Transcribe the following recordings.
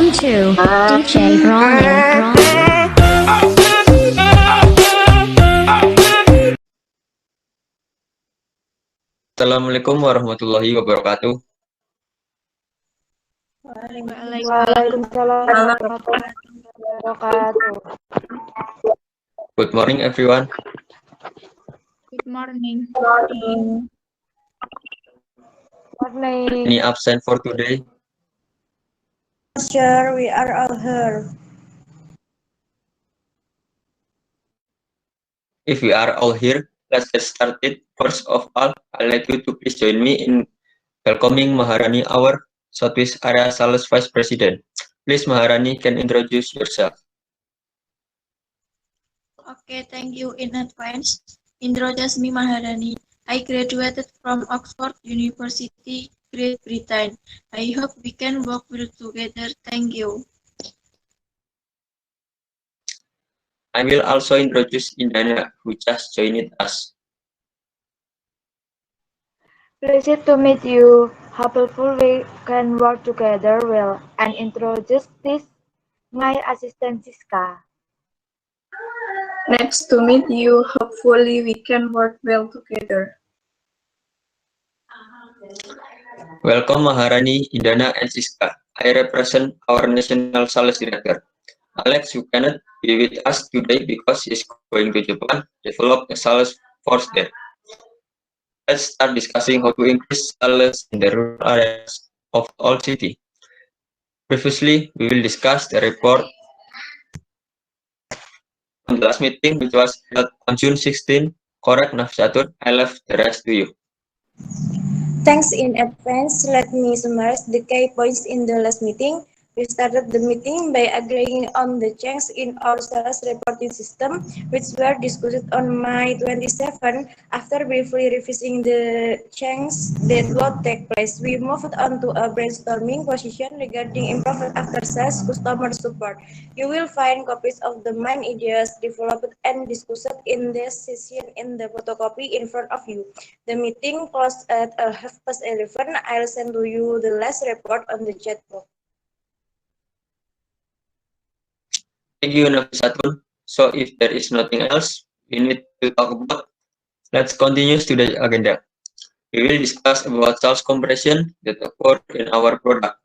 Welcome to DJ Brawny. Assalamualaikum warahmatullahi wabarakatuh. Waalaikumsalam warahmatullahi wabarakatuh. Good morning, everyone. Good morning. Morning. Any absent for today? Sure, we are all here. If we are all here, let's get started. First of all, I'd like you to please join me in welcoming Maharani, our Southeast Area Sales Vice President. Please, Maharani, can introduce yourself. Okay, thank you in advance. Introduce me Maharani. I graduated from Oxford University, Great Britain. I hope we can work well together. Thank you. I will also introduce Indana, who just joined us. Pleased to meet you. Hopefully we can work together well and introduce this my assistant Siska. Nice to meet you. Hopefully we can work well together. Welcome, Maharani, Indana, and Siska. I represent our National Sales Director. Alex, you cannot be with us today because he is going to Japan, develop a sales force there. Let's start discussing how to increase sales in the rural areas of all city. Previously, we will discuss the report on the last meeting, which was held on June 16. Correct, Nafsatur? I left the rest to you. Thanks in advance. Let me summarize the key points in the last meeting. We started the meeting by agreeing on the changes in our sales reporting system, which were discussed on May 27. After briefly revising the changes that would take place, we moved on to a brainstorming position regarding improved after-sales customer support. You will find copies of the main ideas developed and discussed in this session in the photocopy in front of you. The meeting closed at 11:30. I'll send to you the last report on the chat box. Thank you, Nafsatur. So if there is nothing else we need to talk about, let's continue to the agenda. We will discuss about sales compression that occur in our product.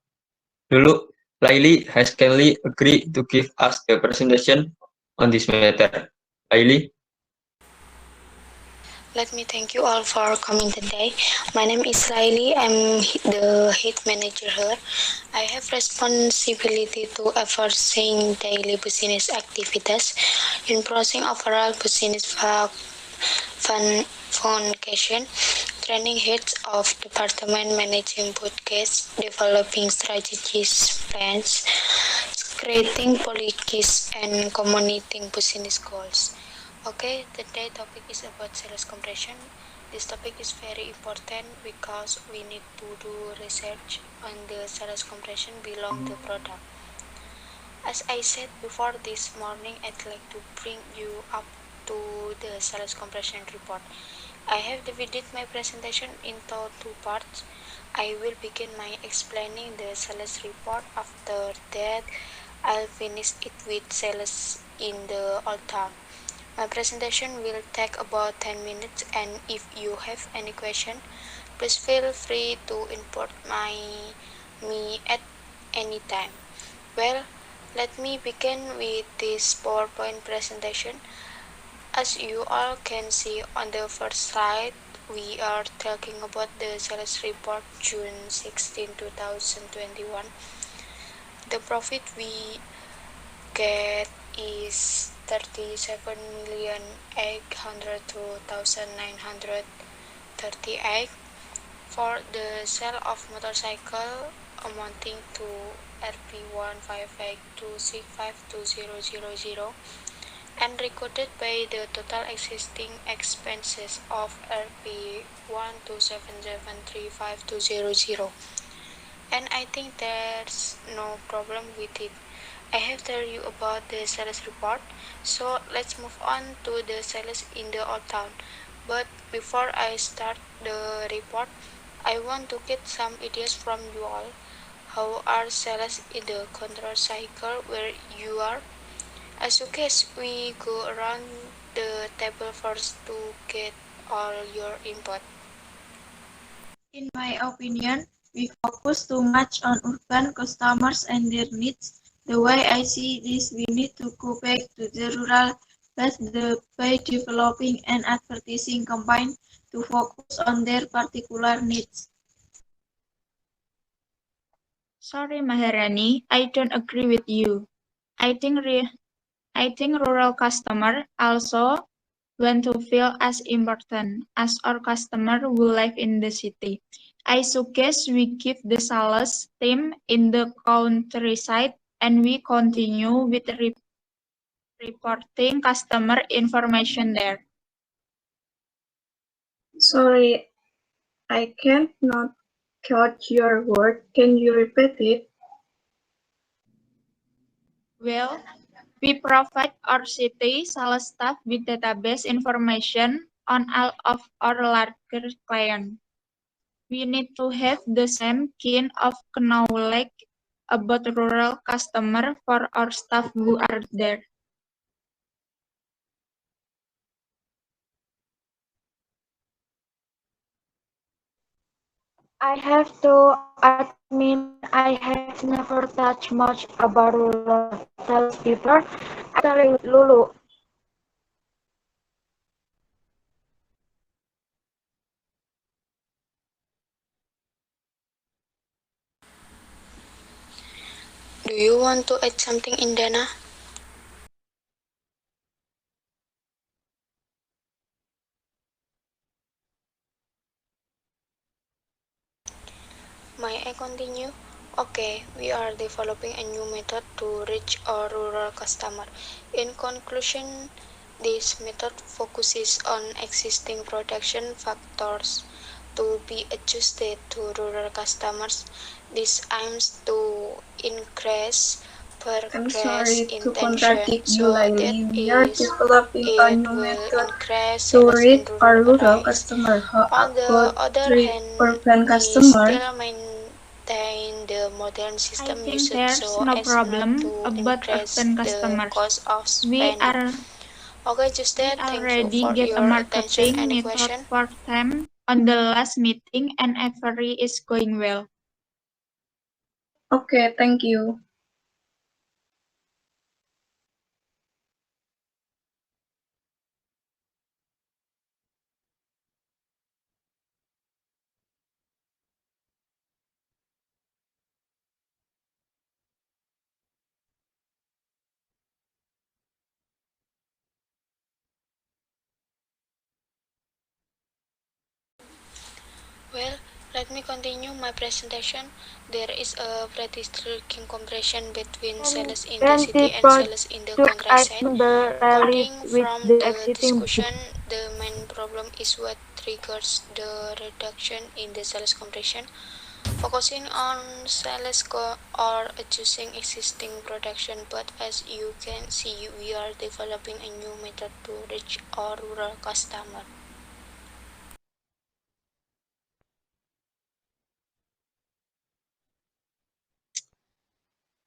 Dulu, Laili has kindly agreed to give us the presentation on this matter. Laili? Let me thank you all for coming today. My name is Laili. I'm the head manager here. I have responsibility to overseeing daily business activities, improving overall business function, training heads of department, managing budgets, developing strategies plans, creating policies, and communicating business goals. Okay, today topic is about sales compression. This topic is very important because we need to do research on the sales compression belong the product. As I said before this morning, I'd like to bring you up to the sales compression report. I have divided my presentation into two parts. I will begin my explaining the sales report. After that, I'll finish it with sales in the old town. My presentation will take about 10 minutes, and if you have any question, please feel free to input me at any time. Well, let me begin with this PowerPoint presentation. As you all can see on the first slide, we are talking about the sales report June 16, 2021. The profit we get is 37,802,938 for the sale of motorcycle amounting to Rp158265200 and recorded by the total existing expenses of Rp127735200, and I think there's no problem with it. I have told you about the sales report, so let's move on to the sales in the old town. But before I start the report, I want to get some ideas from you all. How are sales in the control cycle where you are? As you guess, we go around the table first to get all your input. In my opinion, we focus too much on urban customers and their needs. The way I see this, we need to go back to the rural base by developing and advertising combined to focus on their particular needs. Sorry, Maharani, I don't agree with you. I think rural customer also want to feel as important as our customer who live in the city. I suggest we keep the sales team in the countryside and we continue with reporting customer information there. Sorry, I can't not catch your word. Can you repeat it? Well, we provide our city sales staff with database information on all of our larger clients. We need to have the same kind of knowledge about rural customer for our staff who are there. I have to admit I have never touched much about rural sales before. Actually, Lulu. Do you want to add something, Indana? May I continue? Okay, we are developing a new method to reach our rural customer. In conclusion, this method focuses on existing production factors to be adjusted to rural customers. This aims to increase I'm progress sorry to intention contradict you, so that Laili. We are developing a it new will method increase to sales in reach our rural rural areas. customer. How On the about other treat hand, urban we customer? still maintain the modern I system think used there's so no as not problem to about increase urban the customers. cost of We spending. are Okay, just we that. Thank you already for get a your attention. marketing Any method question? for them on the last meeting and every is going well. Okay, thank you. Well, let me continue my presentation. There is a pretty striking comparison between sales in the Can city the and sales in the product countryside. item be rallied According with from the the existing discussion, the main problem is what triggers the reduction in the sales compression. Focusing on sales or adjusting existing production, but as you can see, we are developing a new method to reach our rural customer.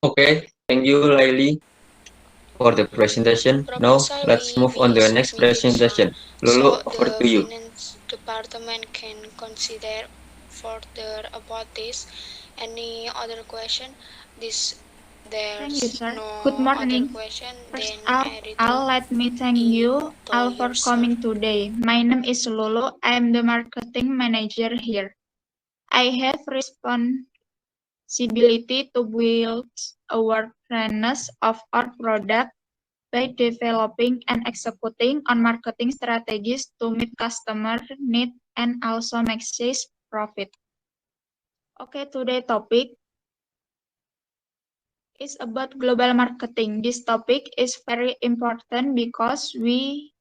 Okay, thank you, Laili, for the presentation. Now, Proposal let's move on we to the next submitted so presentation. Lulu, over the to you. finance department can consider further about this. Any other question? This Thank you, there's sir. Good no other morning. question, First then of I all, return let me thank it you to all for your sir. coming today. My name is Lulu. I am the marketing manager here. I have responsibility to build awareness of our product by developing and executing on marketing strategies to meet customer need and also maximize profit. Okay, today's topic is about global marketing. This topic is very important because we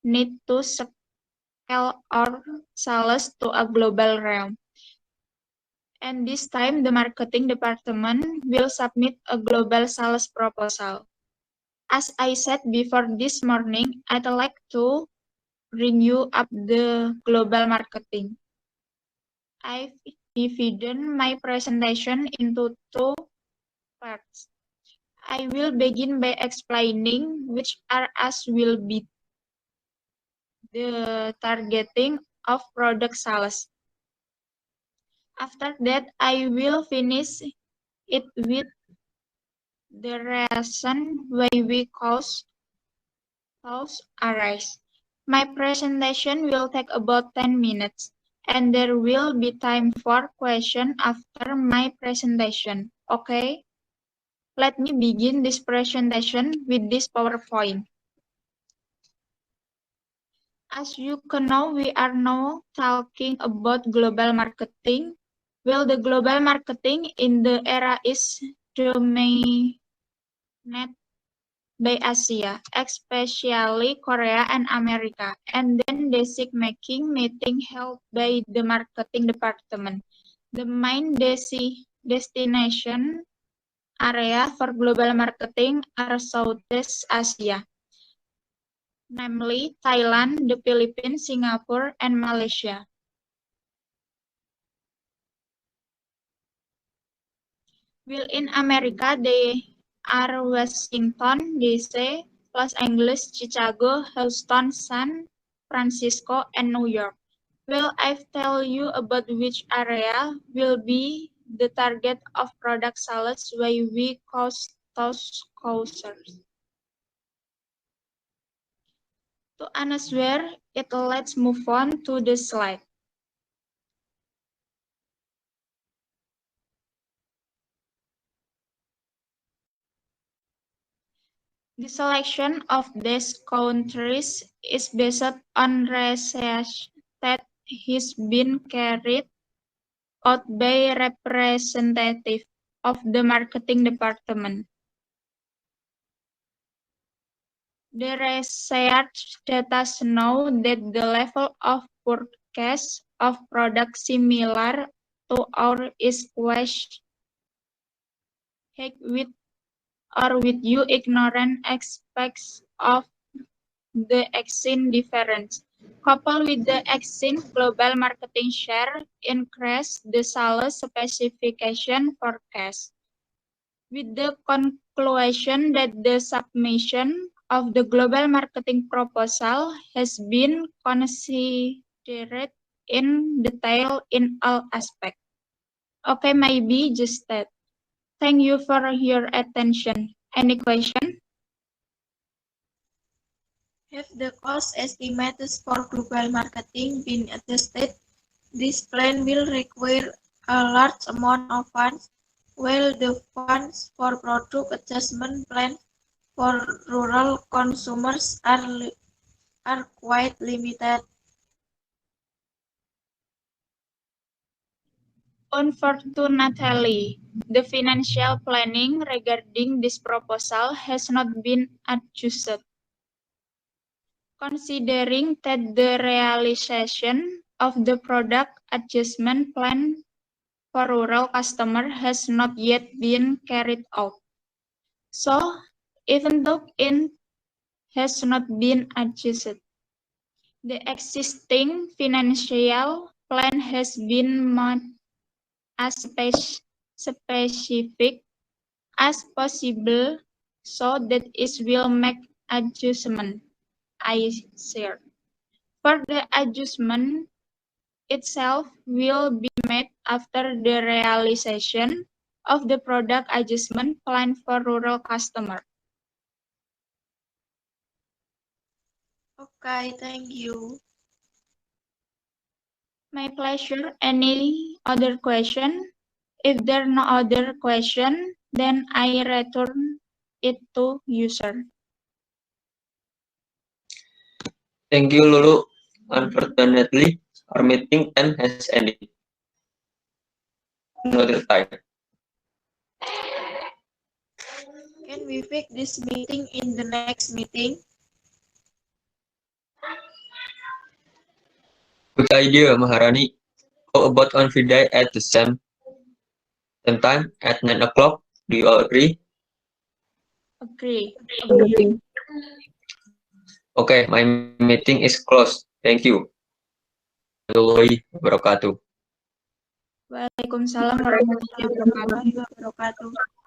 need to scale our sales to a global realm. And this time, the marketing department will submit a global sales proposal. As I said before this morning, I'd like to bring you up the global marketing. I've dividend my presentation into two parts. I will begin by explaining which areas will be the targeting of product sales. After that, I will finish it with the reason why we cause those arise. My presentation will take about 10 minutes, and there will be time for questions after my presentation. Okay? Let me begin this presentation with this PowerPoint. As you can know, we are now talking about global marketing. Well, the global marketing in the era is dominated by Asia, especially Korea and America, and then decision-making meeting held by the marketing department. The main destination area for global marketing are Southeast Asia, namely Thailand, the Philippines, Singapore, and Malaysia. While in America, they are Washington, D.C., Los Angeles, Chicago, Houston, San Francisco, and New York. Will I tell you about which area will be the target of product sales why we cause those causers? To answer it, let's move on to the slide. The selection of these countries is based on research that has been carried out by representatives of the marketing department. The research data show that the level of purchase of products similar to ours is quite high with you ignorant aspects of the exchange difference. Coupled with the exchange global marketing share increase the sales specification forecast. With the conclusion that the submission of the global marketing proposal has been considered in detail in all aspects. Okay, maybe just that. Thank you for your attention. Any question? Have the cost estimates for global marketing been adjusted? This plan will require a large amount of funds, while the funds for product adjustment plans for rural consumers are quite limited. Unfortunately, the financial planning regarding this proposal has not been adjusted. Considering that the realization of the product adjustment plan for rural customers has not yet been carried out. So, even though it has not been adjusted, the existing financial plan has been made as specific as possible so that it will make adjustment. I share. For the adjustment itself will be made after the realization of the product adjustment plan for rural customers. Okay, thank you. My pleasure. Any other question? If there are no other question, then I return it to you, sir. Thank you, Lulu. Unfortunately, our meeting time has ended. Another time. Can we fix this meeting in the next meeting? Good idea, Maharani. How about on Friday at the same time at 9 o'clock? Do you all agree? Agree. Okay, my meeting is closed. Thank you. Warahmatullahi wabarakatuh. Waalaikumsalam warahmatullahi wabarakatuh. Wabarakatuh.